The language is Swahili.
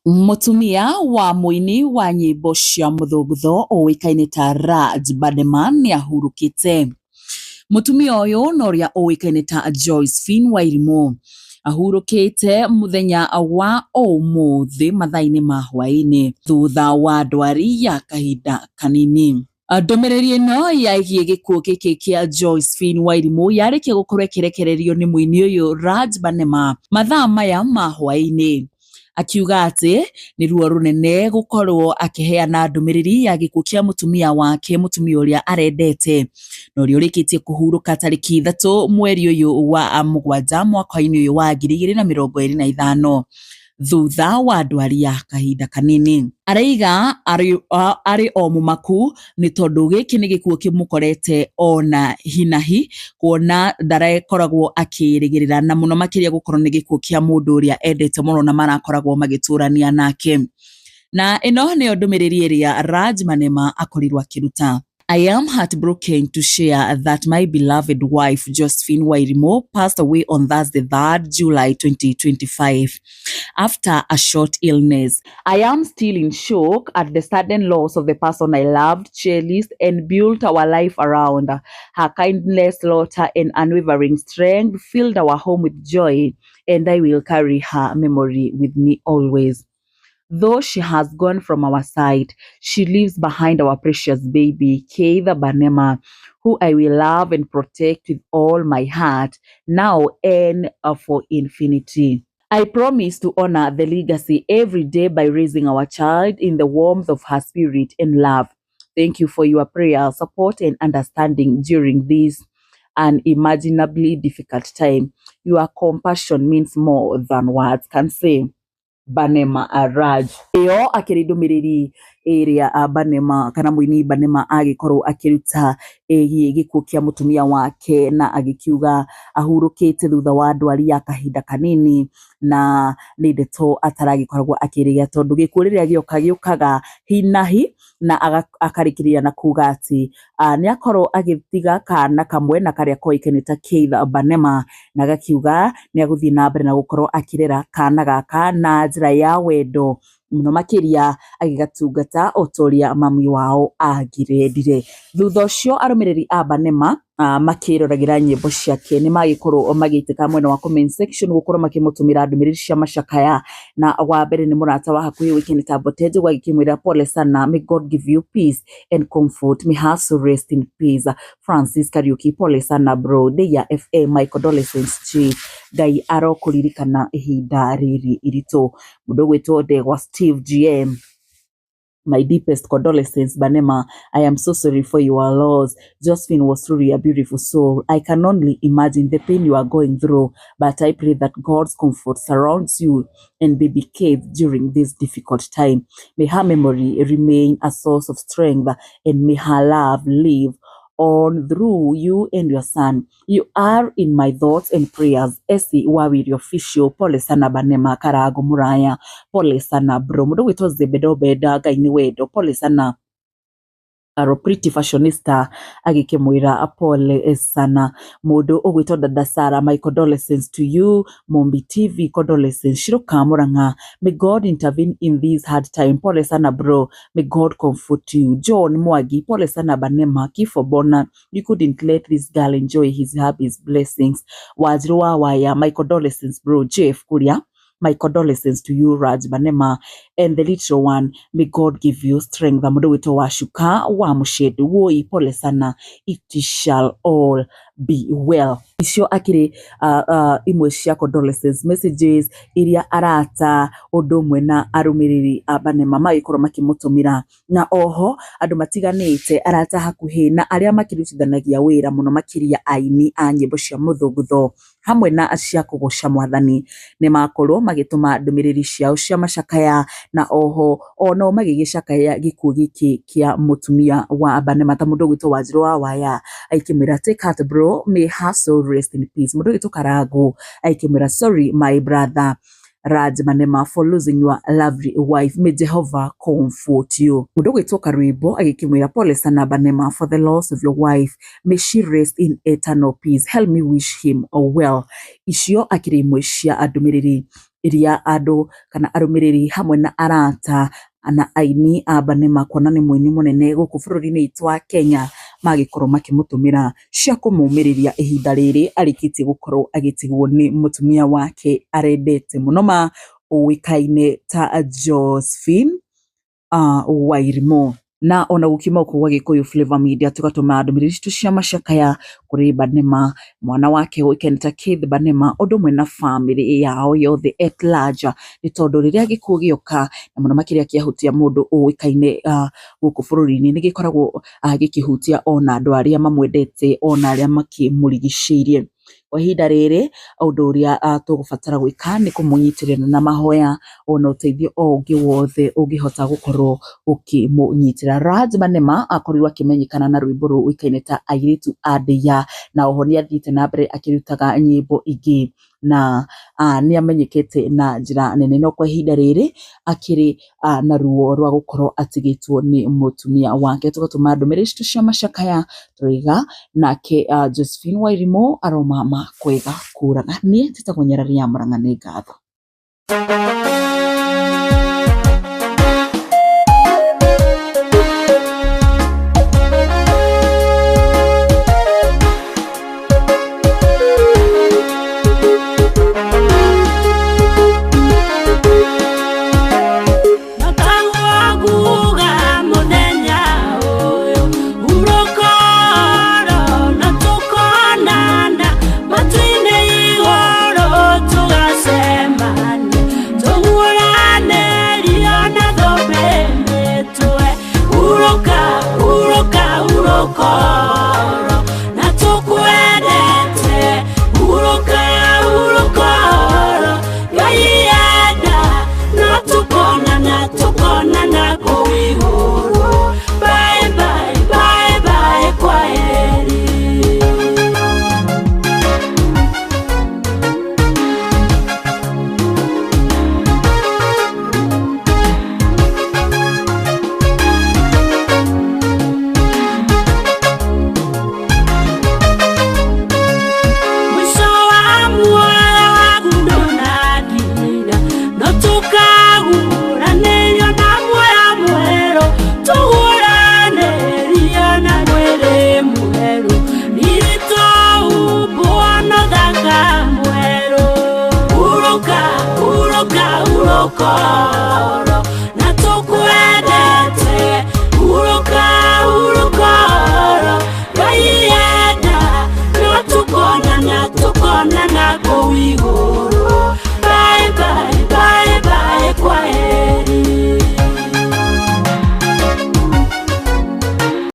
Mutumia wa muini wa nyimbo cia muthugutho uikaine ta Raj Banema ni ahurukite. Mutumia uyu noria uikaine ta Josephine Wairimu ahurukite muthenya wa umuthi mathaini ma hwaini thutha wa ndwari ya kahinda kanini. Ndomereri ino yaigie gikuo giki kia Josephine Wairimu yarikia gukorwo ikirekererio ni muini uyu Raj Banema mathaa maya ma hwaini. Akiuga ati ni ruo runene gukorwo akiheana ndumiriri ya gikuo kia mutumia wake, mutumia uria arendete no uri urikitie kuhuruka tariki 3 mweri uyu wa 7 mwaka-ini uyu wa 2025 thutha wa ndwari ya kahinda kanini. Araiga ari o mumaku ni tondu giki ni gikuo kimukorete ona hinahi kuona ndarakoragwo akirigirira na muno makiria gukorwo ni gikuo kia mundu uria endete muno na marakoragwo magiturania nake. Na ino ni ndumiriri iria Raj Banema akorirwo akiruta. I am heartbroken to share that my beloved wife, Josephine Wairimu, passed away on Thursday, 3rd July 2025, after a short illness. I am still in shock at the sudden loss of the person I loved, cherished, and built our life around. Her kindness, laughter, and unwavering strength filled our home with joy, and I will carry her memory with me always. Though she has gone from our side, she leaves behind our precious baby, Keitha Banema, who I will love and protect with all my heart, now and for infinity. I promise to honor the legacy every day by raising our child in the warmth of her spirit and love. Thank you for your prayer, support, and understanding during this unimaginably difficult time. Your compassion means more than words can say. Banema Raj. Iyo akiridumiriri area Banema kana muini Banema agikorwo akiruta gikuo kia mutumia wake na agikiuga ahurukite thutha wa ndwari ya kahinda kanini na ni ndeto ataragikoragwo akirigia tondu gikuo riria giukaga hinahi na akarikiria na kuga ati ni akorwo agitiga kana kamwe na karia koikeneta Keitha Banema na gakiuga ni aguthii na mbere na gukorwo akirera kana gaka na njira ya wendo muno makiria agigatungata otoria mami wao agirendire. Thutha ucio arumiriri a Banema makiroragira nyimbo ciake ni magikorwo magiteka mwena wa comment section gukorwo makimutumira ndumiriri cia macakaya na wa mbere ni murata wa hakuhi wikini taboteje gwagikimwira pole sana, may God give you peace and comfort, may her soul rest in peace. Francis Kariuki, pole sana bro, Deya FA, my condolences chief, Ngai arokuririkana ihinda riri irito. Mundu gwitwo Ndegwa Steve GM, my deepest condolences, Banema. I am so sorry for your loss. Josephine was truly a beautiful soul. I can only imagine the pain you are going through, but I pray that God's comfort surrounds you and baby Keith during this difficult time. May her memory remain a source of strength, and may her love live on through you and your son. You are in my thoughts and prayers. Esi Wawiri official, pole sana Banema Karago Muraya, pole sana bro. Mudo wito zebedo beda gaini wedo, pole sana aro pretty fashionista agikimwira pole sana mudo ogwito dada Sara, my condolences to you. Mombi TV, condolences Shiroka Muranga, may God intervene in this hard time. Pole sana bro, may God comfort you. John Mwagi, pole sana Banema, kifo bona, you couldn't let this girl enjoy his happy blessings. Wajruwa waya, my condolences bro. Jeff Kuria, my condolences to you Raj Banema and the little one, may God give you strength. Amudo wito wa shuka wa mushedu woi, pole sana, it shall all be well. Isio akiri imwe cia condolences messages iria arata odumwe na arumiriri Banema magikorwo makimutumira na oho andu matiganite arata hakuhi na aria makirutithanagia wira muno makiria aini a nyimbo cia muthugutho hamwe na acia kugoca mwathani ni makorwo magituma ndumiriri ciao cia macakaya na oho ono magigicakaya gikuo giki kia mutumia wa Banema ta mundu gwitwo Wajirwa waya aikimira take heart bro, may her soul rest in peace. Mundu gwitwo Karago aikimira sorry my brother Raj Banema for losing your lovely wife, may Jehovah comfort you. Mundu gwitwo Karwimbo agikimwira pole sana Banema for the loss of your wife, may she rest in eternal peace. Help me wish him well. Icio akiri imwe cia andumiriri iria andu kana arumiriri hamwe na arata ana aini a Banema kuona ni muini munene guku bururi-ini witu wa Kenya magikorwo makimutumira cia kumumiriria ihinda riri arikitie gukorwo agitigwo ni mutumia wake arendete muno ma uwikaine ta Josephine Wairimo. Na ona gukima kwa Gikuyu Flavor Media tugatuma ndumiriri citu cia macakaya kuri Banema mwana wake uwikaine ta Keith Banema undu mwe na family yao yothe at large ni tondu riria gikuo gioka na muno makiria kiahutia mundu uwikaine guku bururi-ini ni gikoragwo gikihutia ona andu aria mamwendete ona aria makimurigiceirie. Kwa ihinda riri undu uria tugubatara gwika ni kumunyitirira na mahoya ona uteithio ungi wothe ungihota gukorwo ukimunyitira. Raj Banema akorirwo akimenyekana na rwimbo ruikaine ta airitu adeya na oho ni athiite na mbere akirutaga nyimbo ingi na ni amenyekete na njira nene no kwa ihinda riri akiri na ruo rwa gukorwo atigitwo ni mutumia wake. Tugatuma ndumiriri citu cia macakaya turiga nake Josephine Wairimo aroma kwega kuraga ni titagwo Nyarari ya Murang'a ni ngatho.